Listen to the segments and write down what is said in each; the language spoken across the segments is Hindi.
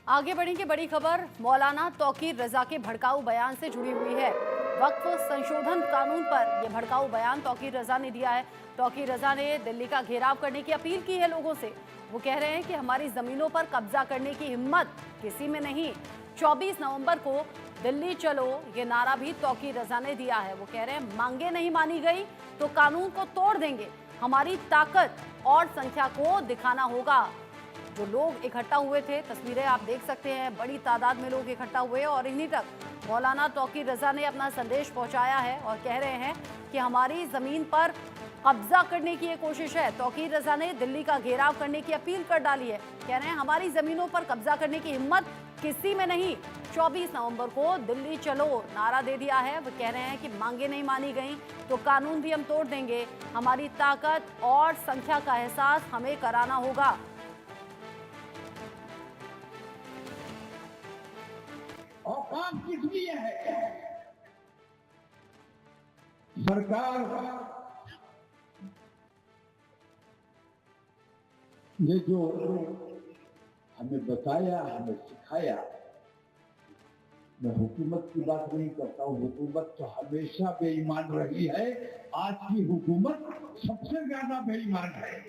आगे बढ़ेंगे। बड़ी खबर मौलाना तौकीर रजा के भड़काऊ बयान से जुड़ी हुई है। वक्फ संशोधन कानून पर यह भड़काऊ बयान तौकीर रजा ने दिया है। तौकीर रजा ने दिल्ली का घेराव करने की अपील की है लोगों से। वो कह रहे हैं कि हमारी जमीनों पर कब्जा करने की हिम्मत किसी में नहीं। 24 नवंबर को दिल्ली चलो ये नारा भी तौकीर रजा ने दिया है। वो कह रहे हैं मांगे नहीं मानी गई तो कानून को तोड़ देंगे। हमारी ताकत और संख्या को दिखाना होगा। जो लोग इकट्ठा हुए थे, तस्वीरें आप देख सकते हैं, बड़ी तादाद में लोग इकट्ठा हुए और इन्हीं तक मौलाना तौकीर रजा ने अपना संदेश पहुंचाया है और कह रहे हैं कि हमारी जमीन पर कब्जा करने की ये कोशिश है। तौकीर रजा ने दिल्ली का घेराव करने की अपील कर डाली है। कह रहे हैं हमारी जमीनों पर कब्जा करने की हिम्मत किसी में नहीं। 24 नवंबर को दिल्ली चलो नारा दे दिया है। वो कह रहे हैं कि मांगे नहीं मानी गई तो कानून भी हम तोड़ देंगे। हमारी ताकत और संख्या का एहसास हमें कराना होगा। औकात किस लिए है? सरकार ने जो हमें बताया, हमें सिखाया, मैं हुकूमत की बात नहीं करता हूं। हुकूमत तो हमेशा बेईमान रही है। आज की हुकूमत सबसे ज्यादा बेईमान है।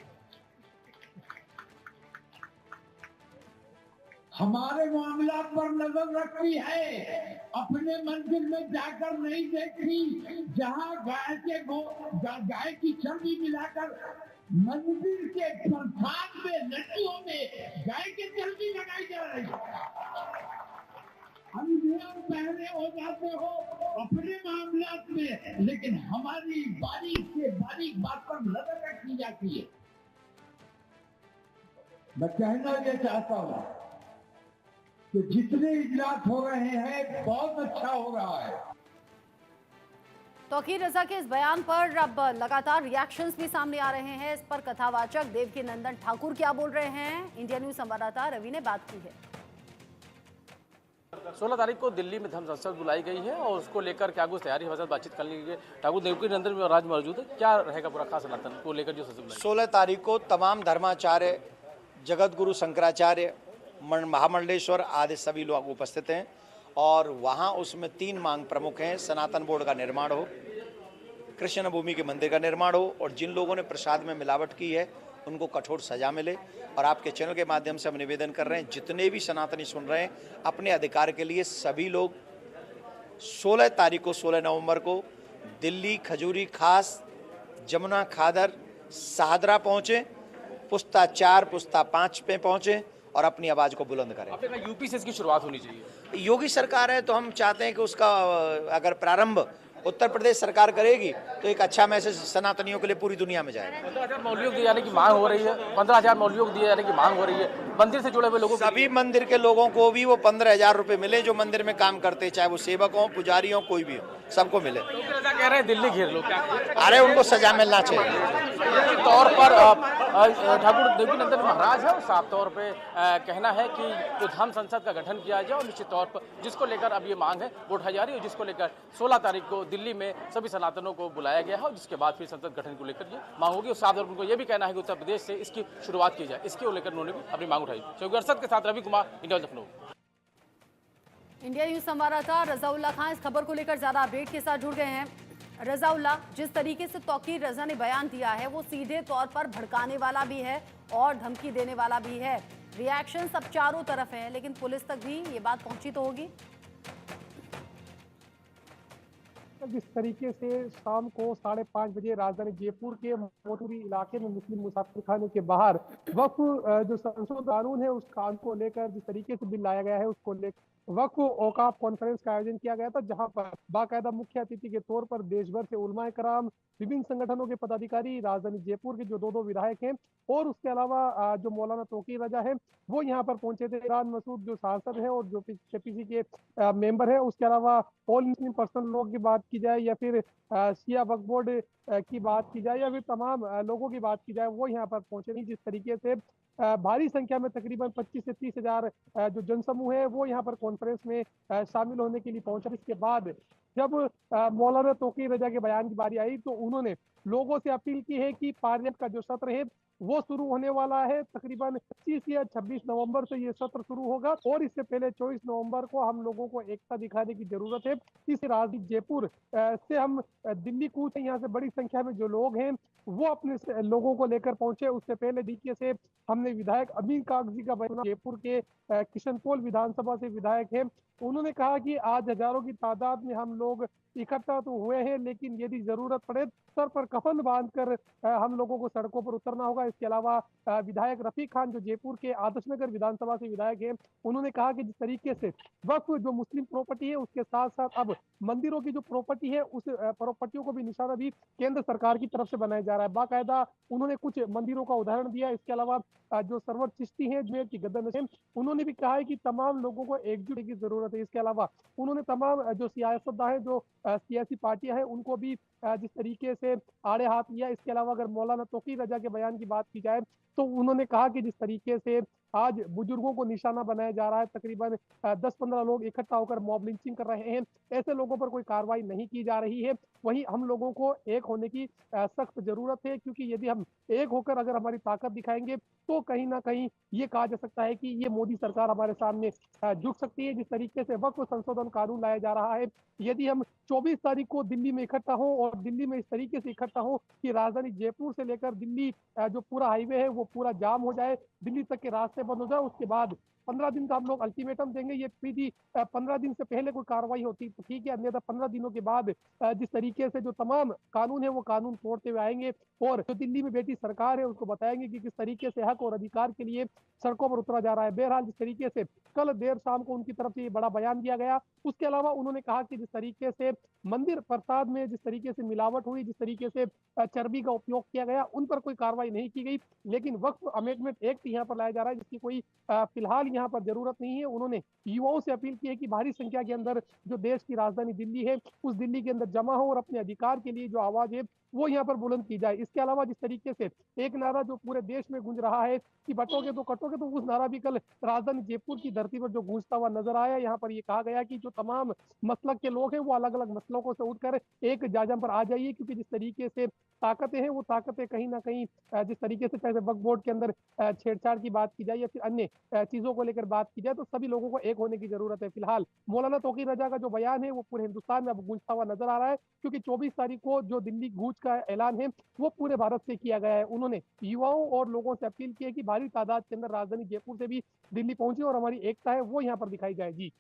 हमारे मामला पर नजर रखती है, अपने मंदिर में जाकर नहीं देखती। जहां गाय की चर्बी मिलाकर मंदिर के प्रसाद में, लड्डुओं में गाय की चर्बी लगाई जा रही है। हम नियम पहले हो जाते हो अपने मामला में, लेकिन हमारी बारीक से बारीक बात पर नजर रखी जाती है। मैं कहना ये चाहता हूं कि जितने इजलास हो रहे हैं बहुत अच्छा हो रहा है। तौकीर रजा के इस बयान पर अब लगातार रिएक्शंस भी सामने आ रहे हैं। इस पर कथावाचक देवकी नंदन ठाकुर क्या बोल रहे हैं, इंडिया न्यूज संवाददाता रवि ने बात की है। 16 तारीख को दिल्ली में धर्म संसद बुलाई गई है और उसको लेकर क्या कुछ तैयारी है, बातचीत करने के लिए ठाकुर देवकी नंदन में राज मौजूद है। क्या रहेगा पूरा खास सनातन को लेकर जो संसद बुलाई? 16 तारीख को तमाम धर्माचार्य, जगत गुरु शंकराचार्य, महामंडलेश्वर आदि सभी लोग उपस्थित हैं और वहाँ उसमें 3 मांग प्रमुख हैं। सनातन बोर्ड का निर्माण हो, कृष्ण भूमि के मंदिर का निर्माण हो और जिन लोगों ने प्रसाद में मिलावट की है उनको कठोर सजा मिले। और आपके चैनल के माध्यम से हम निवेदन कर रहे हैं, जितने भी सनातनी सुन रहे हैं, अपने अधिकार के लिए सभी लोग 16 तारीख को 16 नवंबर को दिल्ली खजूरी खास, जमुना खादर, शाहदरा पहुँचें, पुस्ता 4 पुस्ता 5 पे पहुँचें और अपनी आवाज़ को बुलंद करें। आपने कहा यूपी से इसकी शुरुआत होनी चाहिए। योगी सरकार है तो हम चाहते हैं कि उसका अगर प्रारंभ उत्तर प्रदेश सरकार करेगी तो एक अच्छा मैसेज सनातनियों के लिए पूरी दुनिया में जाएगा। 15,000 मौलवियों को दिए जाने की मांग हो रही है। 15,000 मौलवियों को दिए जाने की मांग हो रही है। मंदिर से जुड़े हुए लोगों सभी मंदिर के लोगों को भी वो 15,000 रुपये मिले जो मंदिर में काम करते, चाहे वो सेवक हो, पुजारी हो, कोई भी हो, सबको मिले। कह रहे हैं दिल्ली घेर लो, क्या अरे उनको सजा मिलना चाहिए। तौर पर ठाकुर देवकी नंदन महाराज है, साफ तौर पे कहना है कि जो धर्म संसद का गठन किया जाए और निश्चित तौर पर जिसको लेकर अब ये मांग है वो उठाई जा रही है, जिसको लेकर 16 तारीख को दिल्ली में सभी सनातनों को बुलाया गया है और जिसके बाद फिर संसद गठन को लेकर ये मांग होगी। और साफ तौर पर उनको ये भी कहना है कि उत्तर प्रदेश से इसकी शुरुआत की जाए, इसको लेकर उन्होंने भी अपनी मांग उठाई। अरशद के साथ Ravi Kumar, India Lucknow. India news संवाददाता रजाउल्ला खान इस खबर को लेकर ज्यादा अपडेट के साथ जुड़ गए हैं। रजाउल्ला, जिस तरीके से तौकीर रजा ने बयान दिया है वो सीधे तौर पर भड़काने वाला भी है और धमकी देने वाला भी है। रिएक्शन सब चारों तरफ है, लेकिन पुलिस तक भी ये बात पहुंची तो होगी। जिस तरीके से शाम को 5:30 बजे राजधानी जयपुर के मोटूरी इलाके में मुस्लिम मुसाफिर खाने के बाहर वक्फ जो संशोधन कानून है उस कानून को लेकर जिस तरीके से बिल लाया गया है उसको लेकर वक्फ औकाफ कॉन्फ्रेंस का आयोजन किया गया था, जहां पर बाकायदा मुख्य अतिथि के तौर पर देश भर से उलमाए कराम, विभिन्न संगठनों के पदाधिकारी, राजधानी जयपुर के जो 2 विधायक हैं और उसके अलावा जो मौलाना तौकीर रजा है वो यहाँ पर पहुंचे थे। इमरान मसूद जो सांसद है और जो केपीसी के मेंबर है, उसके अलावा ऑल मुस्लिम पर्सनल लॉ की बात की जाए या फिर शिया वक्फ बोर्ड की बात की जाए या फिर तमाम लोगों की बात की जाए, वो यहाँ पर पहुंचे नहीं। जिस तरीके से भारी संख्या में तकरीबन 25 से 30 हजार जो जनसमूह है वो यहाँ पर कॉन्फ्रेंस में शामिल होने के लिए पहुंचा। इसके बाद जब मौलाना तौकीर रजा के बयान की बारी आई तो उन्होंने लोगों से अपील की है कि पार्लियामेंट का जो सत्र है वो शुरू होने वाला है। तकरीबन 25 या 26 नवंबर से ये सत्र शुरू होगा और इससे पहले 24 नवंबर को हम लोगों को एकता दिखाने की जरूरत है। इस राजधानी जयपुर से हम दिल्ली कूच, यहाँ से बड़ी संख्या में जो लोग हैं वो अपने लोगों को लेकर पहुंचे। उससे पहले देखिए से हमने विधायक अमीन कागजी का बयान, जयपुर के किशनपोल विधानसभा से विधायक है, उन्होंने कहा कि आज हजारों की तादाद में हम लोग इकट्ठा तो हुए हैं, लेकिन यदि जरूरत पड़े सर पर कफन बांधकर हम लोगों को सड़कों पर उतरना होगा। इसके अलावा विधायक रफीक खान जो जयपुर के आदर्श नगर विधानसभा से विधायक है, उन्होंने कहा कि जिस तरीके से वक्फ जो मुस्लिम प्रॉपर्टी है उसके साथ साथ अब मंदिरों की जो प्रॉपर्टी है उस प्रॉपर्टियों को भी निशाना भी केंद्र सरकार की तरफ से बनाया जा रहा है। बाकायदा उन्होंने कुछ मंदिरों का उदाहरण दिया। इसके अलावा जो सरवर चिश्ती है अजमेर की गदर नशीन, उन्होंने भी कहा है कि तमाम लोगों को एकजुट की जरूरत है। इसके अलावा उन्होंने तमाम जो सियासतदान है, जो सियासी पार्टियां हैं, उनको भी जिस तरीके से आड़े हाथ लिया। इसके अलावा अगर मौलाना तौकीर रजा के बयान की बात की जाए तो उन्होंने कहा कि जिस तरीके से आज बुजुर्गों को निशाना बनाया जा रहा है, तकरीबन 10-15 लोग इकट्ठा होकर मॉब लिंचिंग कर रहे हैं, ऐसे लोगों पर कोई कार्रवाई नहीं की जा रही है। वहीं हम लोगों को एक होने की सख्त जरूरत है, क्योंकि यदि हम एक होकर अगर हमारी ताकत दिखाएंगे तो कहीं ना कहीं ये कहा जा सकता है कि ये मोदी सरकार हमारे सामने झुक सकती है। जिस तरीके से वक्फ संशोधन कानून लाया जा रहा है, यदि हम 24 तारीख को दिल्ली में इकट्ठा हो और दिल्ली में इस तरीके से इकट्ठा हो कि राजधानी जयपुर से लेकर दिल्ली जो पूरा हाईवे है वो पूरा जाम हो जाए, दिल्ली तक के रास्ते बंद हो जाए, उसके बाद 15 दिन का हम लोग अल्टीमेटम देंगे। ये यदि 15 दिन से पहले कोई कार्रवाई होती तो ठीक है, अन्यथा 15 दिनों के बाद जिस तरीके से जो तमाम कानून है वो कानून तोड़ते हुए आएंगे और जो दिल्ली में बैठी सरकार है उसको बताएंगे कि किस तरीके से हक और अधिकार के लिए सड़कों पर उतरा जा रहा है। बहरहाल जिस तरीके से कल देर शाम को उनकी तरफ से ये बड़ा बयान दिया गया, उसके अलावा उन्होंने कहा कि जिस तरीके से मंदिर प्रसाद में जिस तरीके से मिलावट हुई, जिस तरीके से चर्बी का उपयोग किया गया, उन पर कोई कार्रवाई नहीं की गई। लेकिन वक्फ अमेंडमेंट एक्ट यहाँ पर लाया जा रहा है जिसकी कोई फिलहाल यहाँ पर जरूरत नहीं है। उन्होंने युवाओं से अपील की है कि भारी संख्या के अंदर जो देश की राजधानी दिल्ली है उस दिल्ली के अंदर जमा हो और अपने अधिकार के लिए जो आवाज है वो यहाँ पर बुलंद की जाए। इसके अलावा जिस तरीके से एक नारा जो पूरे देश में गूंज रहा है कि बटोगे तो कटोगे, तो उस नारा भी कल राजधानी जयपुर की धरती पर जो गूंजता हुआ नजर आया। यहाँ पर ये कहा गया कि जो तमाम मसलक के लोग हैं वो अलग अलग मसलकों से उठकर एक जाजम पर आ जाइए, क्योंकि जिस तरीके से ताकतें हैं वो ताकतें कहीं ना कहीं जिस तरीके से चाहे वक्फ बोर्ड के अंदर छेड़छाड़ की बात की जाए या फिर अन्य चीजों को लेकर बात की जाए, तो सभी लोगों को एक होने की जरूरत है। फिलहाल मौलाना तौकीर रजा का जो बयान है वो पूरे हिंदुस्तान में अब गूंजता हुआ नजर आ रहा है, क्योंकि 24 तारीख को जो दिल्ली कूच का ऐलान है वो पूरे भारत से किया गया है। उन्होंने युवाओं और लोगों से अपील की है कि भारी तादाद के अंदर राजधानी जयपुर से भी दिल्ली पहुंचे और हमारी एकता है वो यहाँ पर दिखाई जाएगी।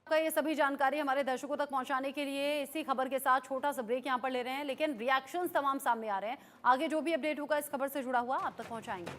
ये सभी जानकारी हमारे दर्शकों तक पहुंचाने के लिए इसी खबर के साथ छोटा सा ब्रेक यहां पर ले रहे हैं, लेकिन रिएक्शंस तमाम सामने आ रहे हैं। आगे जो भी अपडेट होगा इस खबर से जुड़ा हुआ आप तक पहुंचाएंगे।